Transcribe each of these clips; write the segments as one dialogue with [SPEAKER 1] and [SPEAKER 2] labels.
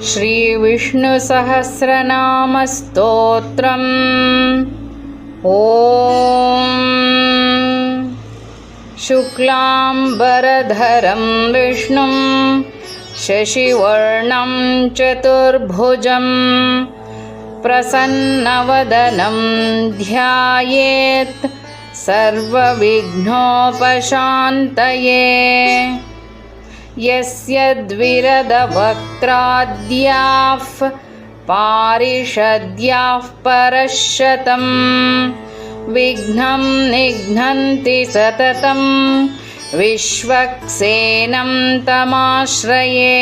[SPEAKER 1] श्रीविष्णुसहस्रनामस्तोत्रम्। ॐ शुक्लाम्बरधरं विष्णुं शशिवर्णं चतुर्भुजं प्रसन्नवदनं ध्यायेत् सर्वविघ्नोपशान्तये। यस्य द्विरदवक्त्राद्याः पारिषद्याः परश्शतं विघ्नं निघ्नन्ति सततं विश्वक्सेनं तमाश्रये।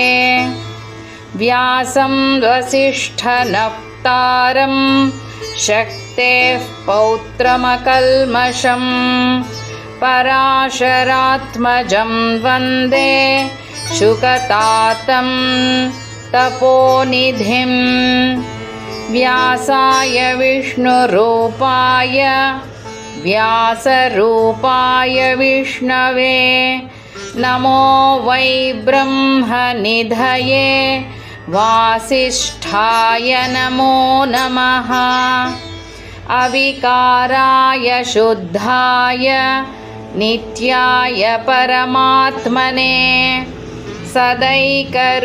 [SPEAKER 1] व्यासं वसिष्ठनप्तारं शक्तेः पौत्रमकल्मषं पराशरात्मजं वन्दे शुकतातं तपोनिधिं। व्यासाय विष्णुरूपाय व्यासरूपाय विष्णवे नमो वै ब्रह्मनिधये वासिष्ठाय नमो नमः। अविकाराय शुद्धाय नित्याय परमात्मने सदैकरूपरूपाय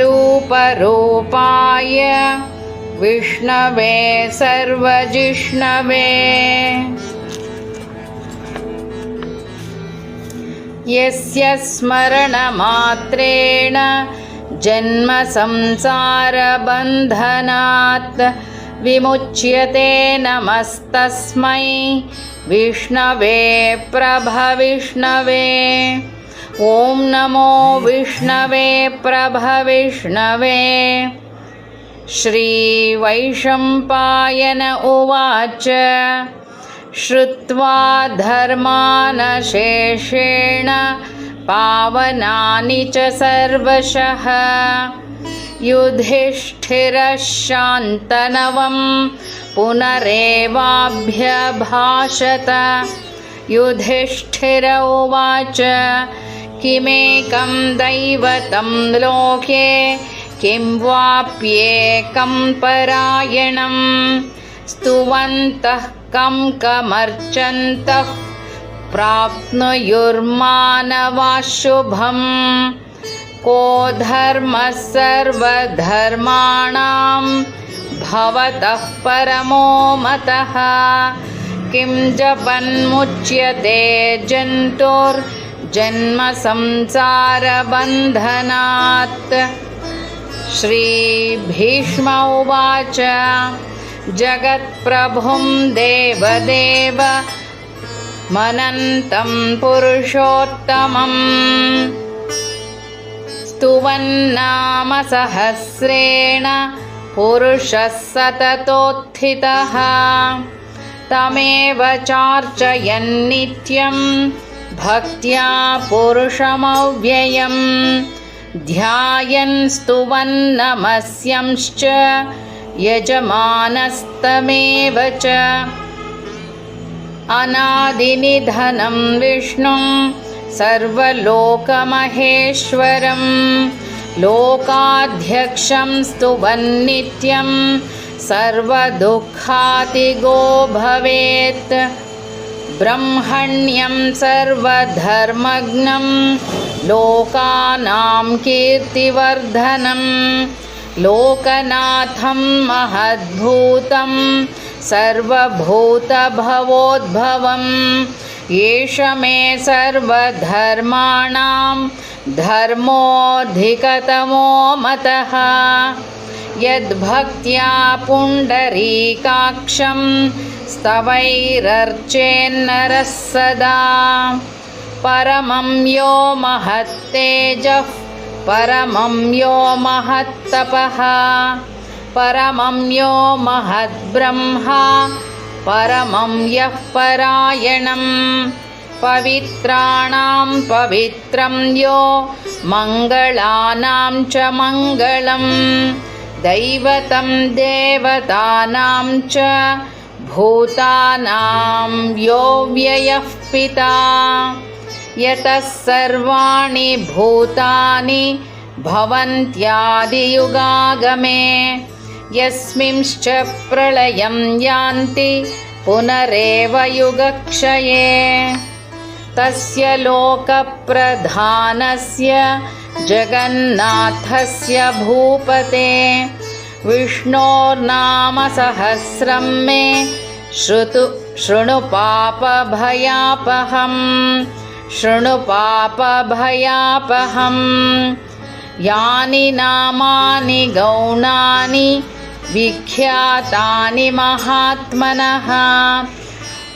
[SPEAKER 1] विष्णवे सर्वजिष्णवे। यस्य स्मरणमात्रेण जन्मसंसारबन्धनात् विमुच्यते नमस्तस्मै विष्णवे प्रभविष्णवे। ॐ नमो विष्णवे प्रभविष्णवे। श्रीवैशम्पायन उवाच श्रुत्वा धर्मानशेषेण पावनानि च सर्वशः युधिष्ठिरः शान्तनवं पुनरेवाभ्यभाषत। युधिष्ठिर उवाच किमेकं दैवतं लोके किं वाप्येकं परायणं स्तुवन्तः कं कमर्चन्तः प्राप्नुयुर्मानवाः शुभम्। को धर्मः सर्वधर्माणां भवतः परमो मतः किं जपन्मुच्यते जन्तुर्जन्मसंसारबन्धनात्। श्रीभीष्म उवाच जगत्प्रभुं देवदेव मनन्तं पुरुषोत्तमं स्तुवन्नाम सहस्रेण पुरुषः सततोत्थितः तमेव चार्चयन्नित्यं भक्त्या पुरुषमव्ययं ध्यायन् स्तुवन् नमस्यंश्च यजमानस्तमेव च। अनादिनिधनं विष्णुं सर्वलोकमहेश्वरं लोकाध्यक्षं स्तुवन्नित्यं सर्वदुःखातिगो भवेत्। ब्रह्मण्यं सर्वधर्मज्ञं लोकानां कीर्तिवर्धनं लोकनाथं महद्भूतं सर्वभूतभवोद्भवम् एष मे सर्वधर्माणां धर्मोऽधिकतमो मतः। यद्भक्त्या पुण्डरीकाक्षं स्तवैरर्चेन्नरः सदा परमं यो महत्तेजः परमं यो महत्तपः परमं यो महद्ब्रह्मा परमं यः परायणं पवित्राणां पवित्रं यो मङ्गलानां च मङ्गलं दैवतं देवतानां च भूतानां यो व्ययः पिता। यतः सर्वाणि भूतानि भवन्त्यादियुगागमे यस्मिंश्च प्रलयं यान्ति पुनरेव युगक्षये तस्य लोकप्रधानस्य जगन्नाथस्य भूपते विष्णोर्नामसहस्रं मे शृणु पापभयापहम् यानि नामानि गौणानि विख्यातानि महात्मनः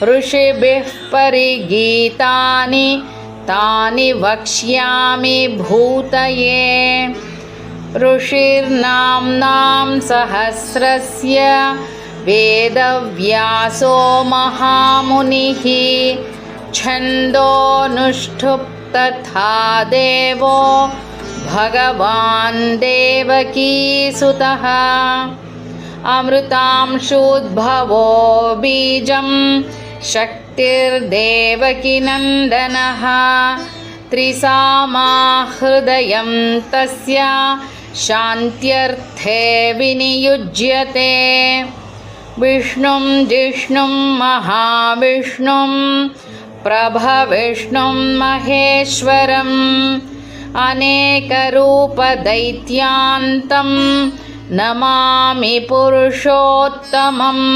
[SPEAKER 1] ऋषिभिः परिगीतानि तानि वक्ष्यामि भूतये ऋषिर्नाम्नां सहस्रस्य वेदव्यासो महामुनिः छन्दोनुष्ठुप् तथा देवो भगवान् देवकीसुतः अमृतांशूद्भवो बीजं शक्तिर्देवकीनन्दनः त्रिसामाहृदयं तस्य शान्त्यर्थे विनियुज्यते विष्णुं जिष्णुं महाविष्णुं प्रभविष्णुं महेश्वरम् अनेकरूपदैत्यान्तं नमामि पुरुषोत्तमम्।